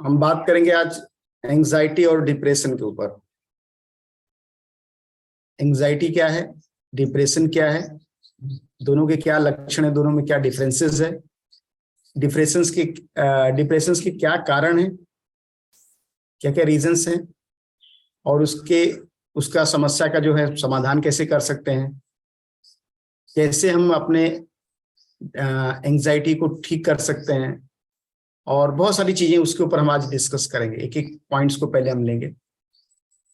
हम बात करेंगे आज एंजाइटी और डिप्रेशन के ऊपर। एंजाइटी क्या है, डिप्रेशन क्या है, दोनों के क्या लक्षण है, दोनों में क्या डिफरेंसेस है, डिप्रेशंस के क्या कारण है, क्या क्या रीजंस हैं, और उसका समस्या का जो है समाधान कैसे कर सकते हैं, कैसे हम अपने एंजाइटी को ठीक कर सकते हैं, और बहुत सारी चीजें उसके ऊपर हम आज डिस्कस करेंगे। एक एक पॉइंट्स को पहले हम लेंगे।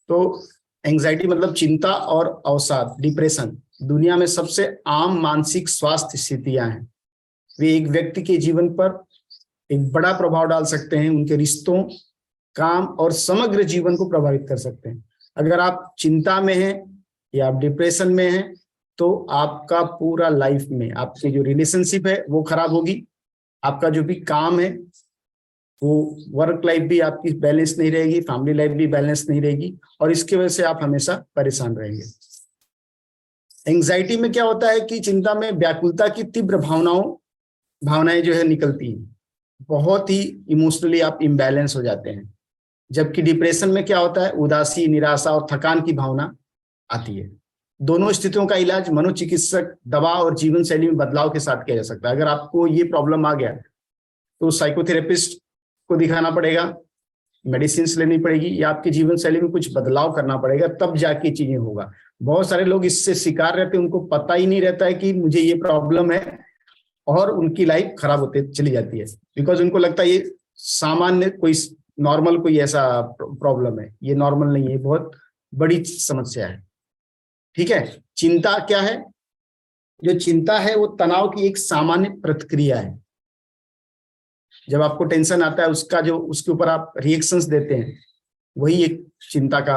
तो एंजाइटी मतलब चिंता और अवसाद, डिप्रेशन दुनिया में सबसे आम मानसिक स्वास्थ्य स्थितियां हैं। वे एक व्यक्ति के जीवन पर एक बड़ा प्रभाव डाल सकते हैं, उनके रिश्तों, काम और समग्र जीवन को प्रभावित कर सकते हैं। अगर आप चिंता में हैं या आप डिप्रेशन में हैं तो आपका पूरा लाइफ में आपकी जो रिलेशनशिप है वो खराब होगी, आपका जो भी काम है वो वर्क लाइफ भी आपकी बैलेंस नहीं रहेगी, फैमिली लाइफ भी बैलेंस नहीं रहेगी, और इसकी वजह से आप हमेशा परेशान रहेंगे। एंजाइटी में क्या होता है कि चिंता में व्याकुलता की तीव्र भावनाएं जो है निकलती हैं, बहुत ही इमोशनली आप इम्बैलेंस हो जाते हैं। जबकि डिप्रेशन में क्या होता है, उदासी, निराशा और थकान की भावना आती है। दोनों स्थितियों का इलाज मनोचिकित्सक, दवा और जीवन शैली में बदलाव के साथ किया जा सकता है। अगर आपको ये प्रॉब्लम आ गया तो साइकोथेरेपिस्ट को दिखाना पड़ेगा, मेडिसिन लेनी पड़ेगी, या आपकी जीवन शैली में कुछ बदलाव करना पड़ेगा, तब जाके चीजें होगा। बहुत सारे लोग इससे शिकार रहते हैं, उनको पता ही नहीं रहता है कि मुझे ये प्रॉब्लम है, और उनकी लाइफ खराब होते चली जाती है, बिकॉज उनको लगता है ये सामान्य कोई नॉर्मल कोई ऐसा प्रॉब्लम है। ये नॉर्मल नहीं है, बहुत बड़ी समस्या है। ठीक है। चिंता क्या है? जो चिंता है वो तनाव की एक सामान्य प्रतिक्रिया है। जब आपको टेंशन आता है, उसका जो उसके ऊपर आप रिएक्शंस देते हैं, वही एक चिंता का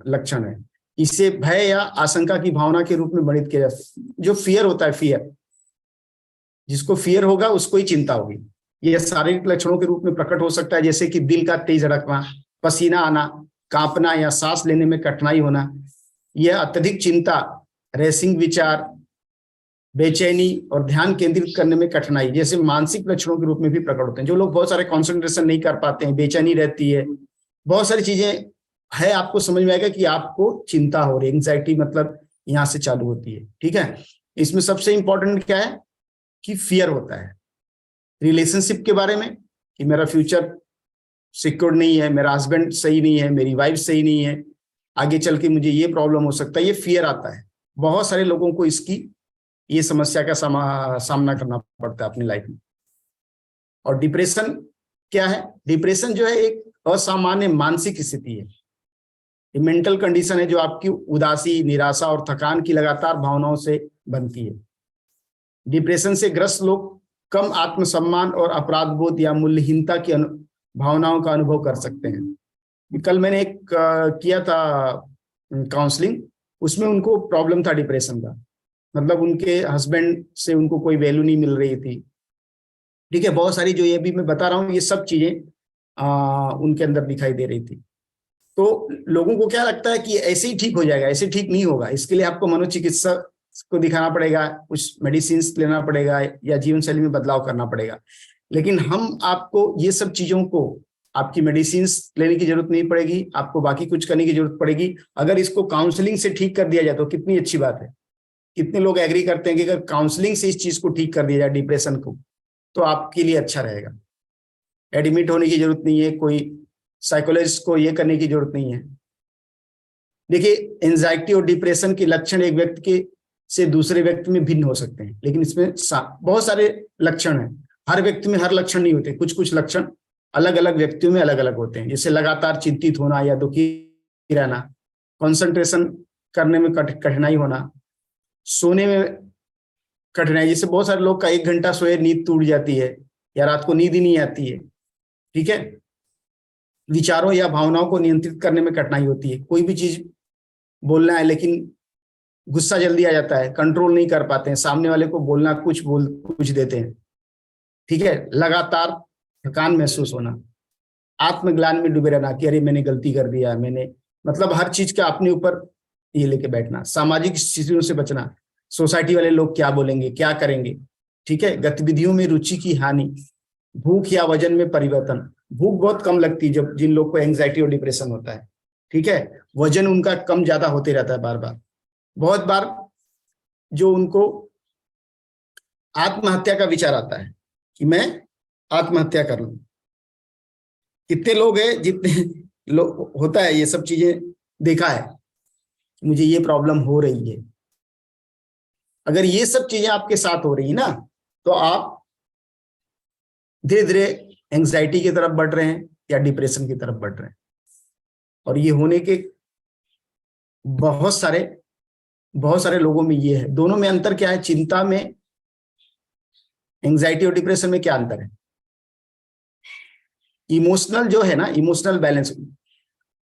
लक्षण है। इसे भय या आशंका की भावना के रूप में वर्णित किया जाता है। जो फियर होता है, फियर, जिसको फियर होगा उसको ही चिंता होगी। यह शारीरिक लक्षणों के रूप में प्रकट हो सकता है, जैसे कि दिल का तेज धड़कना, पसीना आना, कांपना या सांस लेने में कठिनाई होना। यह अत्यधिक चिंता, रेसिंग विचार, बेचैनी और ध्यान केंद्रित करने में कठिनाई जैसे मानसिक लक्षणों के रूप में भी प्रकट होते हैं। जो लोग बहुत सारे कंसंट्रेशन नहीं कर पाते हैं, बेचैनी रहती है, बहुत सारी चीजें है, आपको समझ में आएगा कि आपको चिंता हो रही है। एंजाइटी मतलब यहां से चालू होती है। ठीक है। इसमें सबसे इंपॉर्टेंट क्या है कि फियर होता है रिलेशनशिप के बारे में, कि मेरा फ्यूचर सिक्योर नहीं है, मेरा हस्बैंड सही नहीं है, मेरी वाइफ सही नहीं है, आगे चल के मुझे ये प्रॉब्लम हो सकता है। ये फियर आता है। बहुत सारे लोगों को इसकी ये समस्या का सामना करना पड़ता है अपनी लाइफ में। और डिप्रेशन क्या है? डिप्रेशन जो है एक असामान्य मानसिक स्थिति है, ये मेंटल कंडीशन है जो आपकी उदासी, निराशा और थकान की लगातार भावनाओं से बनती है। डिप्रेशन से ग्रस्त लोग कम आत्मसम्मान और अपराध बोध या मूल्यहीनता की भावनाओं का अनुभव कर सकते हैं। कल मैंने एक किया था काउंसलिंग, उसमें उनको प्रॉब्लम था डिप्रेशन का, मतलब उनके हस्बैंड से उनको कोई वैल्यू नहीं मिल रही थी। ठीक है। बहुत सारी जो ये भी मैं बता रहा हूँ, ये सब चीजें उनके अंदर दिखाई दे रही थी। तो लोगों को क्या लगता है कि ऐसे ही ठीक हो जाएगा, ऐसे ठीक नहीं होगा। इसके लिए आपको मनोचिकित्सक को दिखाना पड़ेगा, कुछ मेडिसिन लेना पड़ेगा, या जीवन शैली में बदलाव करना पड़ेगा। लेकिन हम आपको ये सब चीजों को, आपकी मेडिसिन लेने की जरूरत नहीं पड़ेगी, आपको बाकी कुछ करने की जरूरत पड़ेगी। अगर इसको काउंसलिंग से ठीक कर दिया जाए तो कितनी अच्छी बात है। कितने लोग एग्री करते हैं कि अगर काउंसलिंग से इस चीज को ठीक कर दिया जाए, डिप्रेशन को, तो आपके लिए अच्छा रहेगा। एडमिट होने की जरूरत नहीं है, कोई साइकोलॉजिस्ट को ये करने की जरूरत नहीं है। देखिए, एंजाइटी और डिप्रेशन के लक्षण एक व्यक्ति के से दूसरे व्यक्ति में भिन्न हो सकते हैं, लेकिन इसमें बहुत सारे लक्षण हैं। हर व्यक्ति में हर लक्षण नहीं होते, कुछ कुछ लक्षण अलग अलग व्यक्तियों में अलग अलग होते हैं। जैसे लगातार चिंतित होना या दुखी रहना, कंसंट्रेशन करने में कठिनाई होना, सोने में कठिनाई, जैसे बहुत सारे लोग का 1 घंटा सोए नींद टूट जाती है, या रात को नींद ही नहीं आती है। ठीक है। विचारों या भावनाओं को नियंत्रित करने में कठिनाई होती है। कोई भी चीज बोलना है लेकिन गुस्सा जल्दी आ जाता है, कंट्रोल नहीं कर पाते हैं, सामने वाले को बोलना कुछ देते हैं। ठीक है। लगातार थकान महसूस होना, आत्मग्लान में डूबे रहना कि अरे मैंने गलती कर दिया, मैंने मतलब हर चीज का अपने ऊपर ये लेके बैठना, सामाजिक स्थितियों से बचना, सोसाइटी वाले लोग क्या बोलेंगे, क्या करेंगे। ठीक है। गतिविधियों में रुचि की हानि, भूख या वजन में परिवर्तन, भूख बहुत कम लगती है जब जिन लोग को एंग्जाइटी और डिप्रेशन होता है, ठीक है। वजन उनका कम ज्यादा होते रहता है बार बार। बहुत बार जो उनको आत्महत्या का विचार आता है कि मैं आत्महत्या कर लूं। कितने लोग हैं, जितने लोग होता है ये सब चीजें देखा है, मुझे ये प्रॉब्लम हो रही है। अगर ये सब चीजें आपके साथ हो रही है ना, तो आप धीरे धीरे एंग्जाइटी की तरफ बढ़ रहे हैं या डिप्रेशन की तरफ बढ़ रहे हैं। और ये होने के बहुत सारे लोगों में ये है। दोनों में अंतर क्या है? चिंता में, एंग्जाइटी और डिप्रेशन में क्या अंतर है? इमोशनल जो है ना, इमोशनल बैलेंस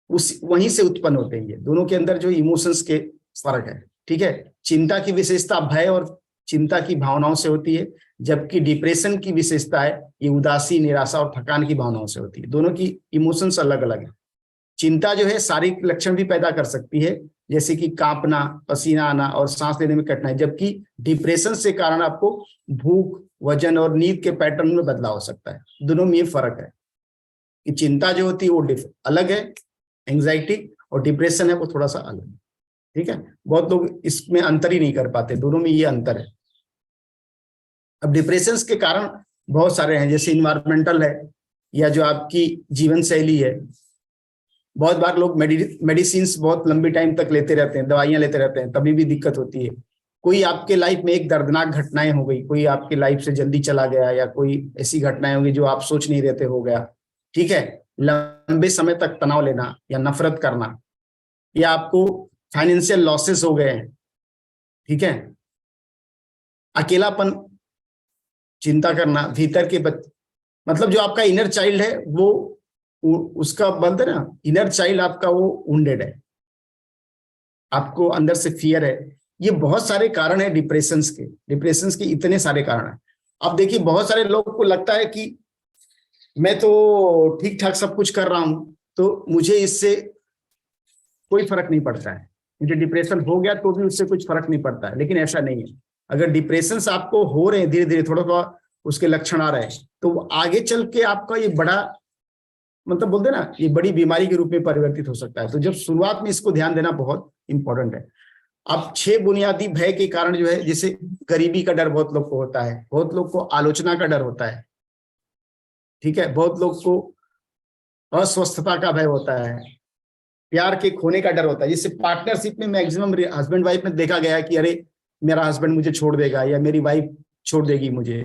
उस वहीं से उत्पन्न होते हैं। ये दोनों के अंदर जो इमोशंस के फर्क है, ठीक है। चिंता की विशेषता भय और चिंता की भावनाओं से होती है, जबकि डिप्रेशन की विशेषता है ये उदासी, निराशा और थकान की भावनाओं से होती है। दोनों की इमोशंस अलग अलग है। चिंता जो है शारीरिक लक्षण भी पैदा कर सकती है, जैसे कि कांपना, पसीना आना और सांस लेने में कठिनाई, जबकि डिप्रेशन से कारण आपको भूख, वजन और नींद के पैटर्न में बदलाव हो सकता है। दोनों में ये फर्क है कि चिंता जो होती है वो अलग है, एंग्जाइटी, और डिप्रेशन है वो थोड़ा सा अलग है, ठीक है। बहुत लोग इसमें अंतर ही नहीं कर पाते, दोनों में ये अंतर है। अब डिप्रेशन के कारण बहुत सारे हैं, जैसे इन्वायरमेंटल है या जो आपकी जीवन शैली है। बहुत बार लोग मेडिसिन बहुत लंबी टाइम तक लेते रहते हैं, दवाइयां लेते रहते हैं, तभी भी दिक्कत होती है। कोई आपके लाइफ में एक दर्दनाक घटनाएं हो गई, कोई आपके लाइफ से जल्दी चला गया, या कोई ऐसी घटनाएं होगी जो आप सोच नहीं रहते हो गया, ठीक है। लंबे समय तक तनाव लेना या नफरत करना, या आपको फाइनेंशियल लॉसेस हो गए हैं, ठीक है। अकेलापन, चिंता करना, भीतर के मतलब जो आपका इनर चाइल्ड है वो उसका बंद है ना, इनर चाइल्ड आपका वो वुंडेड है, आपको अंदर से फियर है। ये बहुत सारे कारण है डिप्रेशंस के इतने सारे कारण है। अब देखिए, बहुत सारे लोगों को लगता है कि मैं तो ठीक ठाक सब कुछ कर रहा हूं, तो मुझे इससे कोई फर्क नहीं पड़ता है, मुझे डिप्रेशन हो गया तो भी उससे कुछ फर्क नहीं पड़ता है। लेकिन ऐसा नहीं है। अगर डिप्रेशन आपको हो रहे हैं, धीरे धीरे थोड़ा थोड़ा उसके लक्षण आ रहे हैं, तो आगे चल के आपका ये बड़ा, मतलब बोलते ना, ये बड़ी बीमारी के रूप में परिवर्तित हो सकता है। तो जब शुरुआत में इसको ध्यान देना बहुत इंपॉर्टेंट है। अब 6 बुनियादी भय के कारण जो है, जैसे गरीबी का डर बहुत लोग को होता है, बहुत लोग को आलोचना का डर होता है, ठीक है। बहुत लोग को अस्वस्थता का भय होता है, प्यार के खोने का डर होता है। जैसे पार्टनरशिप में मैक्सिमम हस्बैंड वाइफ में देखा गया है कि अरे मेरा हस्बैंड मुझे छोड़ देगा या मेरी वाइफ छोड़ देगी मुझे,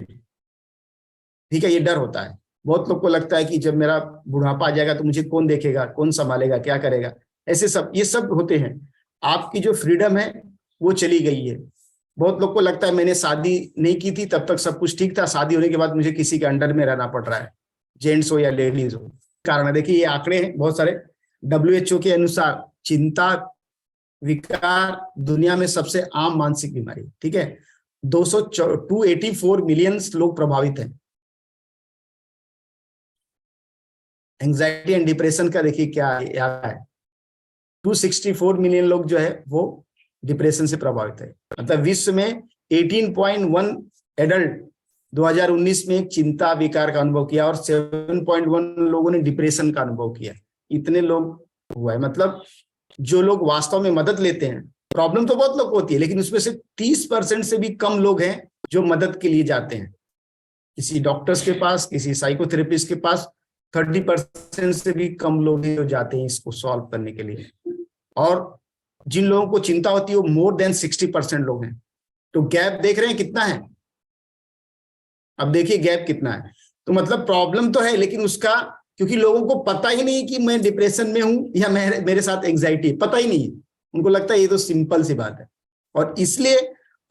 ठीक है। ये डर होता है। बहुत लोग को लगता है कि जब मेरा बुढ़ापा आ जाएगा तो मुझे कौन देखेगा, कौन संभालेगा, क्या करेगा, ऐसे सब ये सब होते हैं। आपकी जो फ्रीडम है वो चली गई है। बहुत लोग को लगता है मैंने शादी नहीं की थी तब तक सब कुछ ठीक था, शादी होने के बाद मुझे किसी के अंडर में रहना पड़ रहा है, जेंट्स हो या लेडीज हो। कारण है, देखिए ये आंकड़े हैं बहुत सारे। WHO के अनुसार चिंता विकार दुनिया में सबसे आम मानसिक बीमारी, ठीक है। 284 मिलियन लोग प्रभावित हैं। एंजाइटी एंड डिप्रेशन का देखिए क्या है, 264 मिलियन लोग जो है वो डिप्रेशन से प्रभावित है। मतलब विश्व में 18.1 एडल्ट 2019 में चिंता विकार का अनुभव किया और 7.1 लोगों ने डिप्रेशन का अनुभव किया। इतने लोग हुआ है। मतलब जो लोग वास्तव में मदद लेते हैं, प्रॉब्लम तो बहुत लोग को होती है, लेकिन उसमें से 30% से भी कम लोग हैं जो मदद के लिए जाते हैं किसी डॉक्टर्स के पास, किसी साइकोथेरेपिस्ट के पास। 30% से भी कम लोग हैं जो जाते हैं इसको सॉल्व करने के लिए। और जिन लोगों को चिंता होती है वो मोर देन 60% लोग हैं। तो गैप देख रहे हैं कितना है? अब देखिए गैप कितना है। तो मतलब प्रॉब्लम तो है, लेकिन उसका, क्योंकि लोगों को पता ही नहीं कि मैं डिप्रेशन में हूं या मेरे साथ एंग्जाइटी, पता ही नहीं है। उनको लगता है ये तो सिंपल सी बात है। और इसलिए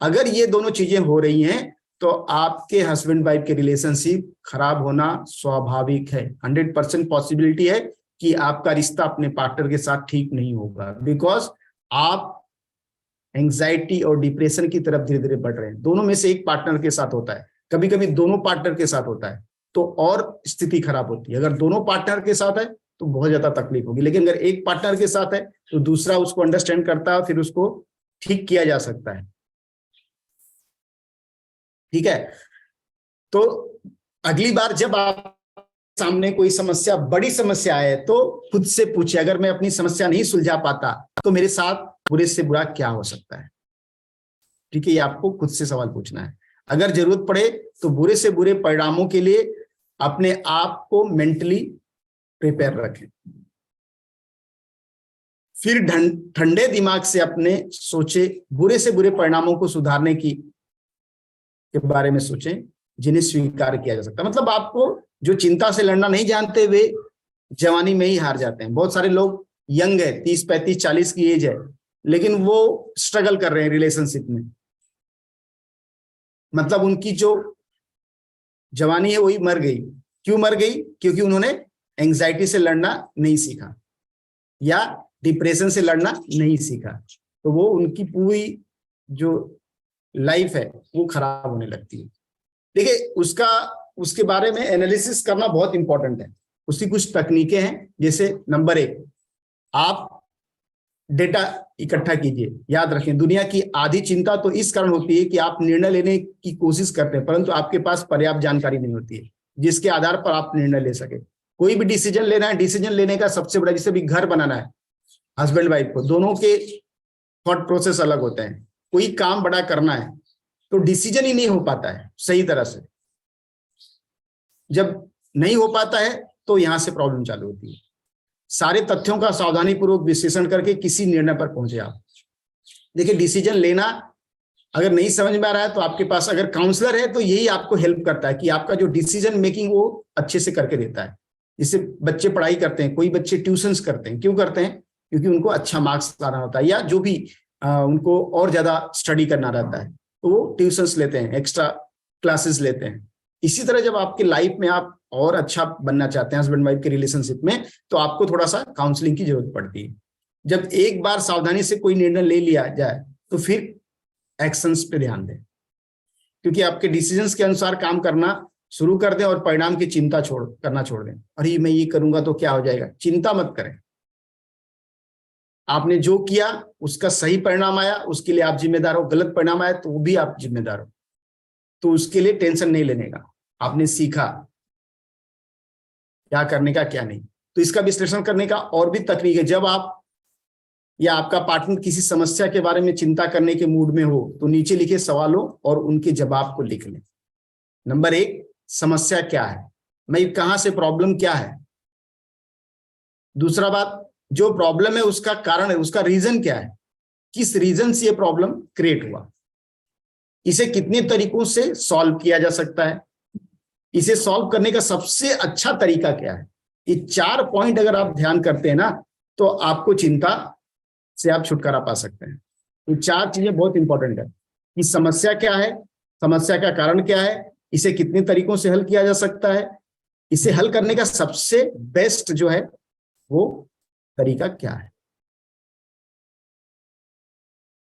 अगर ये दोनों चीजें हो रही हैं तो आपके हस्बैंड वाइफ के रिलेशनशिप खराब होना स्वाभाविक है। 100% पॉसिबिलिटी है कि आपका रिश्ता अपने पार्टनर के साथ ठीक नहीं होगा, बिकॉज आप एंग्जाइटी और डिप्रेशन की तरफ धीरे धीरे बढ़ रहे हैं। दोनों में से एक पार्टनर के साथ होता है, कभी कभी दोनों पार्टनर के साथ होता है तो और स्थिति खराब होती है। अगर दोनों पार्टनर के साथ है तो बहुत ज्यादा तकलीफ होगी, लेकिन अगर एक पार्टनर के साथ है तो दूसरा उसको अंडरस्टैंड करता है, फिर उसको ठीक किया जा सकता है, ठीक है। तो अगली बार जब आप सामने कोई समस्या, बड़ी समस्या है, तो खुद से पूछिए, अगर मैं अपनी समस्या नहीं सुलझा पाता तो मेरे साथ बुरे से बुरा क्या हो सकता है। ठीक है, ये आपको खुद से सवाल पूछना है। अगर जरूरत पड़े तो बुरे से बुरे परिणामों के लिए अपने आप को मेंटली प्रिपेयर रखें। फिर ठंडे दिमाग से अपने सोचे, बुरे से बुरे परिणामों को सुधारने के बारे में सोचें जिन्हें स्वीकार किया जा सकता है। मतलब आपको जो चिंता से लड़ना नहीं जानते वे जवानी में ही हार जाते हैं। बहुत सारे लोग यंग है, 30, 35, 40 की एज है, लेकिन वो स्ट्रगल कर रहे हैं रिलेशनशिप में। मतलब उनकी जो जवानी है वही मर गई। क्यों मर गई? क्योंकि उन्होंने एंजाइटी से लड़ना नहीं सीखा या डिप्रेशन से लड़ना नहीं सीखा, तो वो उनकी पूरी जो लाइफ है वो खराब होने लगती है। देखिए, उसके बारे में एनालिसिस करना बहुत इंपॉर्टेंट है। उसकी कुछ तकनीकें हैं, जैसे नंबर 1, आप डेटा इकट्ठा कीजिए। याद रखें, दुनिया की आधी चिंता तो इस कारण होती है कि आप निर्णय लेने की कोशिश करते हैं परंतु आपके पास पर्याप्त जानकारी नहीं होती है जिसके आधार पर आप निर्णय ले सके। कोई भी डिसीजन लेना है, डिसीजन लेने का सबसे बड़ा, जैसे भी घर बनाना है, हस्बैंड वाइफ को, दोनों के थॉट प्रोसेस अलग होते हैं। कोई काम बड़ा करना है तो डिसीजन ही नहीं हो पाता है सही तरह से। जब नहीं हो पाता है तो यहां से प्रॉब्लम चालू होती है। सारे तथ्यों का सावधानी पूर्वक विश्लेषण करके किसी निर्णय पर पहुंचे आप। देखिए, डिसीजन लेना अगर नहीं समझ में आ रहा है तो आपके पास अगर काउंसलर है तो यही आपको हेल्प करता है कि आपका जो डिसीजन मेकिंग वो अच्छे से करके देता है। जैसे बच्चे पढ़ाई करते हैं, कोई बच्चे ट्यूशंस करते हैं, क्यों करते हैं? क्योंकि उनको अच्छा मार्क्स लाना होता है या जो भी उनको और ज्यादा स्टडी करना रहता है तो वो ट्यूशंस लेते हैं, एक्स्ट्रा क्लासेस लेते हैं। इसी तरह जब आपकी लाइफ में आप और अच्छा बनना चाहते हैं हस्बैंड वाइफ के रिलेशनशिप में, तो आपको थोड़ा सा काउंसलिंग की जरूरत पड़ती है। जब एक बार सावधानी से कोई निर्णय ले लिया जाए तो फिर एक्शंस पे ध्यान दें, क्योंकि आपके डिसीजंस के अनुसार काम करना शुरू कर दें और परिणाम की चिंता करना छोड़ दें। अरे मैं ये करूंगा तो क्या हो जाएगा, चिंता मत करें। आपने जो किया उसका सही परिणाम आया, उसके लिए आप जिम्मेदार हो। गलत परिणाम आया तो वो भी आप जिम्मेदार हो, तो उसके लिए टेंशन नहीं लेने का। आपने सीखा क्या करने का क्या नहीं, तो इसका विश्लेषण करने का और भी तकनीक है। जब आप या आपका पार्टनर किसी समस्या के बारे में चिंता करने के मूड में हो तो नीचे लिखे सवालों और उनके जवाब को लिख लें। नंबर 1, समस्या क्या है, मैं कहां से, प्रॉब्लम क्या है। दूसरा बात, जो प्रॉब्लम है उसका कारण है, उसका रीजन क्या है, किस रीजन से ये प्रॉब्लम क्रिएट हुआ, इसे कितने तरीकों से सॉल्व किया जा सकता है, इसे सॉल्व करने का सबसे अच्छा तरीका क्या है। ये 4 पॉइंट अगर आप ध्यान करते हैं ना तो आपको चिंता से आप छुटकारा पा सकते हैं। ये 4 चीजें बहुत इंपॉर्टेंट है कि समस्या क्या है, समस्या का कारण क्या है, इसे कितने तरीकों से हल किया जा सकता है, इसे हल करने का सबसे बेस्ट जो है वो तरीका क्या है।